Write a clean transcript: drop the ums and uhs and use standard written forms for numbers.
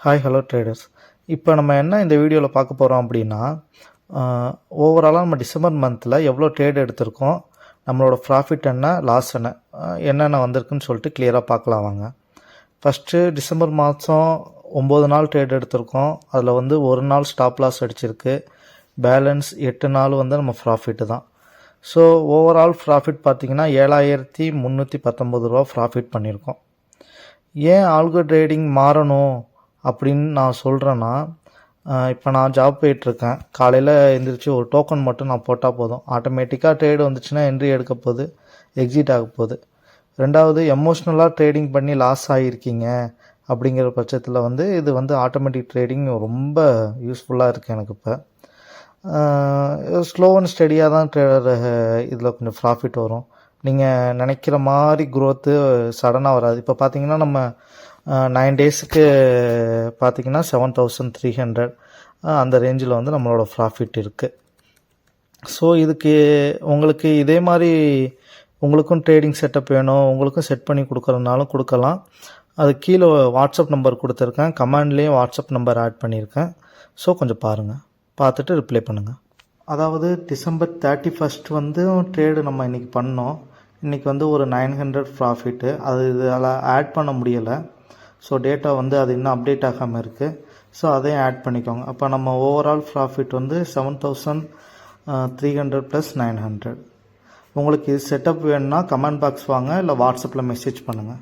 Hi hello traders. இப்போ நம்ம என்ன இந்த வீடியோவில் பார்க்க போகிறோம் அப்படின்னா, ஓவராலாக நம்ம டிசம்பர் மந்தில் எவ்வளோ ட்ரேட் எடுத்திருக்கோம், நம்மளோட ப்ராஃபிட் என்ன, லாஸ் என்ன, என்னென்ன வந்திருக்குன்னு சொல்லிட்டு கிளியராக பார்க்கலாம் வாங்க. ஃபஸ்ட்டு டிசம்பர் மாதம் 9 நாள் ட்ரேட் எடுத்திருக்கோம். அதில் வந்து ஒரு நாள் ஸ்டாப் லாஸ் அடிச்சிருக்கு. பேலன்ஸ் 8 நாள் வந்து நம்ம ப்ராஃபிட்டு தான். ஸோ ஓவரால் ப்ராஃபிட் பார்த்திங்கன்னா 7319 ரூபா ப்ராஃபிட் பண்ணியிருக்கோம். ஏன் ஆல்கோ ட்ரேடிங் மாறணும் அப்படின்னு நான் சொல்கிறேன்னா, இப்போ நான் ஜாப் போயிட்டுருக்கேன். காலையில் எழுந்திரிச்சு ஒரு டோக்கன் மட்டும் நான் போட்டால் போதும், ஆட்டோமேட்டிக்காக ட்ரேடு வந்துச்சுன்னா என்ட்ரி எடுக்க போகுது, எக்ஸிட் ஆக போகுது. ரெண்டாவது, எமோஷ்னலாக ட்ரேடிங் பண்ணி லாஸ் ஆகியிருக்கீங்க அப்படிங்கிற பட்சத்தில் வந்து இது வந்து ஆட்டோமேட்டிக் ட்ரேடிங் ரொம்ப யூஸ்ஃபுல்லாக இருக்குது எனக்கு. இப்போ ஸ்லோ அண்ட் ஸ்டடியாக தான் இதில் கொஞ்சம் ப்ராஃபிட் வரும். நீங்கள் நினைக்கிற மாதிரி க்ரோத்து சடனாக வராது. இப்போ பார்த்தீங்கன்னா நம்ம 9 டேஸுக்கு பார்த்தீங்கன்னா 7300 அந்த ரேஞ்சில் வந்து நம்மளோட ப்ராஃபிட் இருக்குது. ஸோ இதுக்கு உங்களுக்கு இதே மாதிரி உங்களுக்கும் ட்ரேடிங் செட்டப் வேணும், உங்களுக்கும் செட் பண்ணி கொடுக்குறதுனாலும் கொடுக்கலாம். அது கீழே வாட்ஸ்அப் நம்பர் கொடுத்துருக்கேன், கமெண்ட்லேயும் வாட்ஸ்அப் நம்பர் ஆட் பண்ணியிருக்கேன். ஸோ கொஞ்சம் பாருங்கள், பார்த்துட்டு ரிப்ளை பண்ணுங்கள். அதாவது டிசம்பர் 31 வந்து ட்ரேடு நம்ம இன்றைக்கி பண்ணோம். இன்றைக்கி வந்து ஒரு 900 ப்ராஃபிட்டு. அது இதில் ஆட் பண்ண முடியலை. ஸோ டேட்டா வந்து அது இன்னும் அப்டேட் ஆகாமல் இருக்குது. ஸோ அதையும் ஆட் பண்ணிக்கோங்க. அப்போ நம்ம ஓவரால் ப்ராஃபிட் வந்து 7300 + 900. உங்களுக்கு இது செட்டப் வேணும்னா கமெண்ட் பாக்ஸ் வாங்க, இல்லை வாட்ஸ்அப்பில் மெசேஜ் பண்ணுங்கள்.